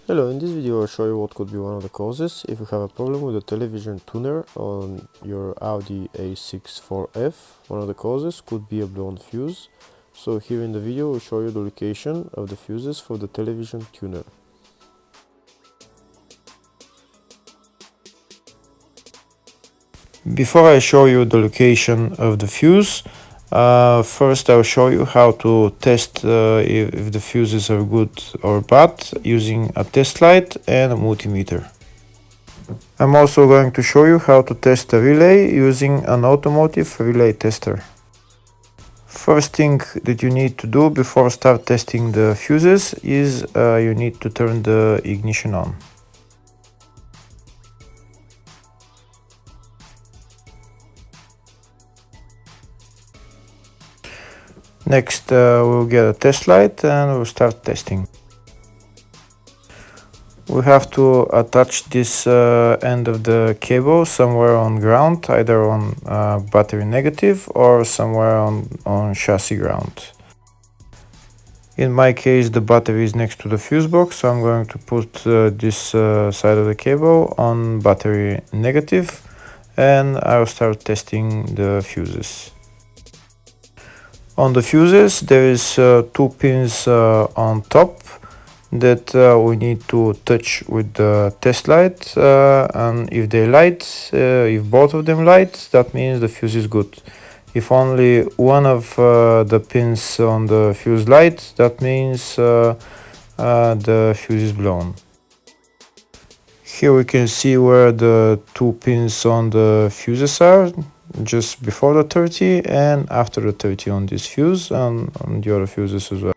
Hello, in this video I'll show you what could be one of the causes if you have a problem with the television tuner on your Audi A6 4F. One of the causes could be a blown fuse. So here in the video I'll show you the location of the fuses for the television tuner. Before I show you the location of the fuse, first I'll show you how to test if the fuses are good or bad using a test light and a multimeter. I'm also going to show you how to test a relay using an automotive relay tester. First thing that you need to do before start testing the fuses is you need to turn the ignition on. Next we'll get a test light and we'll start testing. We have to attach this end of the cable somewhere on ground, either on battery negative or somewhere on chassis ground. In my case the battery is next to the fuse box, so I'm going to put this side of the cable on battery negative and I'll start testing the fuses. On the fuses there is two pins on top that we need to touch with the test light, and if they light, if both of them light, that means the fuse is good. If only one of the pins on the fuse light, that means the fuse is blown. Here we can see where the two pins on the fuses are, just before the 30 and after the 30 on this fuse and on the other fuses as well.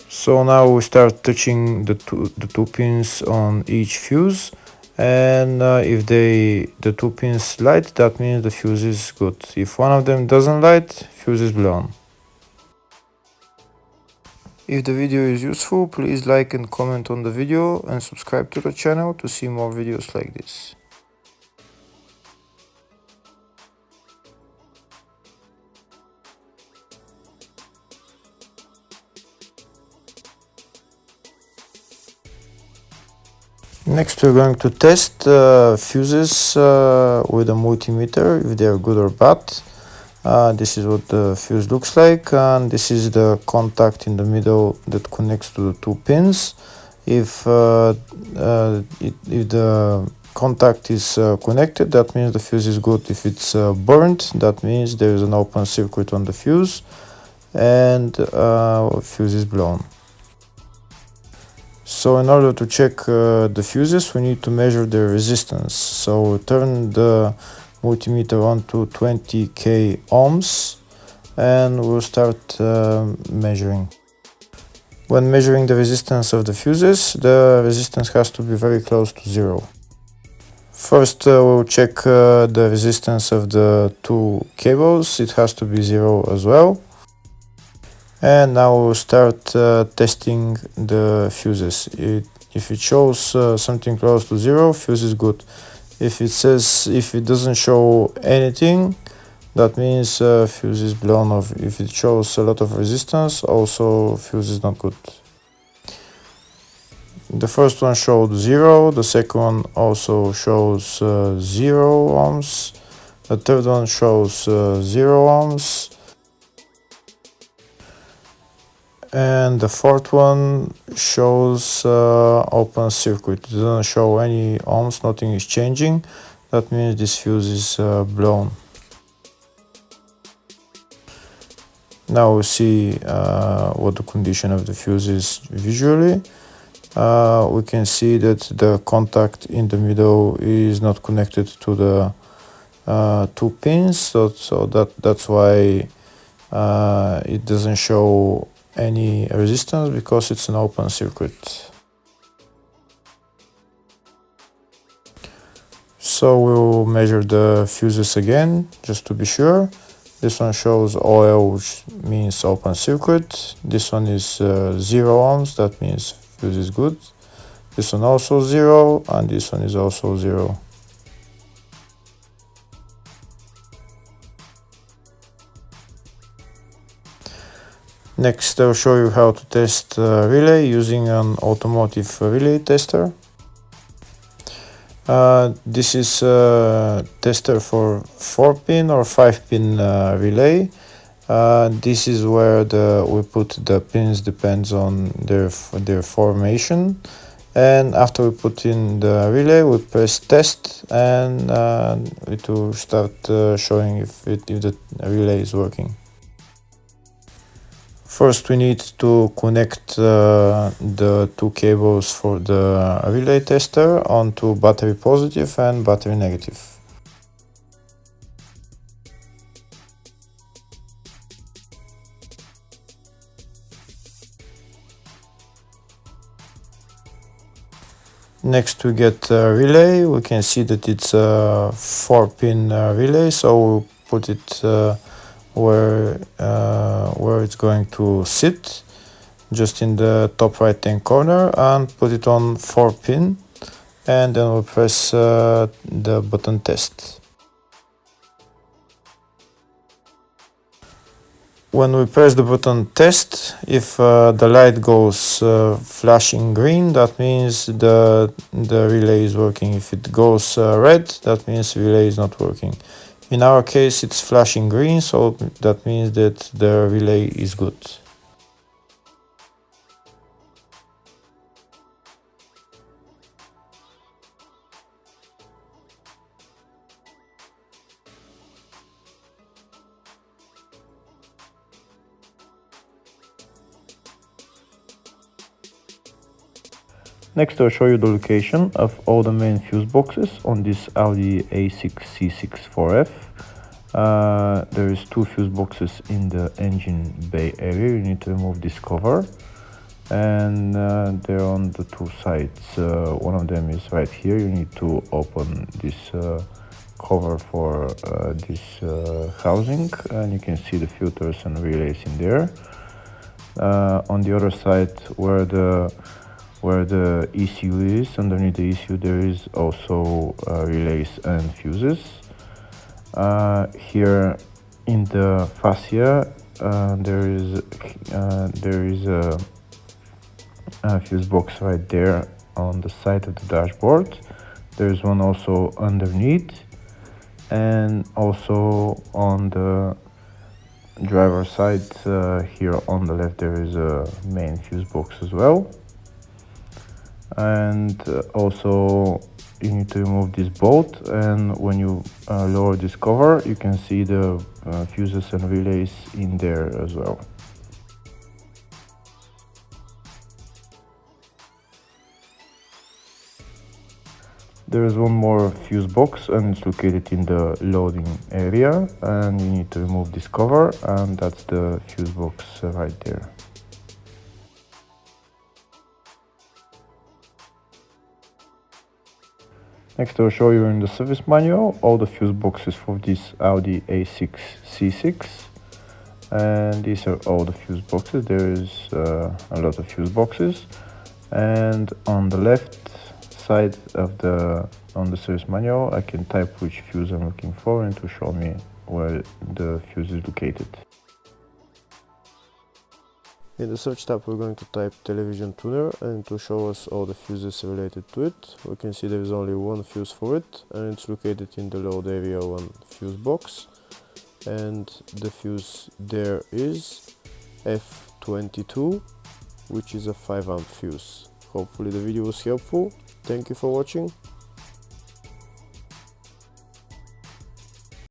So now we start touching the two pins on each fuse, and if the two pins light, that means the fuse is good. If one of them doesn't light, fuse is blown. If the video is useful, please like and comment on the video and subscribe to the channel to see more videos like this. Next we're going to test fuses with a multimeter, if they are good or bad. This is what the fuse looks like, and this is the contact in the middle that connects to the two pins. If the contact is connected, that means the fuse is good. If it's burnt, that means there is an open circuit on the fuse and fuse is blown. So in order to check the fuses, we need to measure the resistance. So turn the multimeter on to 20k ohms and we'll start measuring. When measuring the resistance of the fuses, the resistance has to be very close to zero. First we'll check the resistance of the two cables. It has to be zero as well. And now we'll start testing the fuses. If it shows something close to zero, fuse is good. If it doesn't show anything, that means fuse is blown off. If it shows a lot of resistance, also fuse is not good. The first one showed 0, the second one also shows 0 ohms, the third one shows 0 ohms, and the fourth one shows open circuit. It doesn't show any ohms, nothing is changing. That means this fuse is blown. Now we see what the condition of the fuse is visually. We can see that the contact in the middle is not connected to the two pins, so that's why it doesn't show any resistance, because it's an open circuit. So we'll measure the fuses again just to be sure. This one shows OL, which means open circuit. This one is 0 ohms, that means fuse is good. This one also 0, and this one is also 0. Next, I'll show you how to test relay using an automotive relay tester. This is a tester for 4-pin or 5-pin relay. This is where we put the pins, depends on their formation. And after we put in the relay, we press test, and it will start showing if the relay is working. First, we need to connect the two cables for the relay tester onto battery positive and battery negative. Next, we get a relay. We can see that it's a 4-pin relay, so we'll put it where it's going to sit, just in the top right hand corner, and put it on 4-pin, and then we'll press the button test. When we press the button test, if the light goes flashing green, that means the relay is working. If it goes red, that means the relay is not working. In our case, it's flashing green, so that means that the relay is good. Next, I'll show you the location of all the main fuse boxes on this Audi A6 C6 4F. There is 2 fuse boxes in the engine bay area. You need to remove this cover, and they're on the 2 sides. One of them is right here. You need to open this cover for this housing, and you can see the filters and relays in there. On the other side, where the ECU is, underneath the ECU there is also relays and fuses. Here in the fascia there is a fuse box right there on the side of the dashboard. There's one also underneath, and also on the driver side here on the left there is a main fuse box as well. And also you need to remove this bolt, and when you lower this cover, you can see the fuses and relays in there as well. There is one more fuse box, and it's located in the loading area, and you need to remove this cover, and that's the fuse box right there. Next, I'll show you in the service manual all the fuse boxes for this Audi A6 C6, and these are all the fuse boxes. There is a lot of fuse boxes, and on the left side of the service manual I can type which fuse I'm looking for, and to show me where the fuse is located. In the search tab we're going to type television tuner, and to show us all the fuses related to it, we can see there is only one fuse for it, and it's located in the load area one fuse box, and the fuse there is F22, which is a 5 amp fuse. Hopefully the video was helpful. Thank you for watching.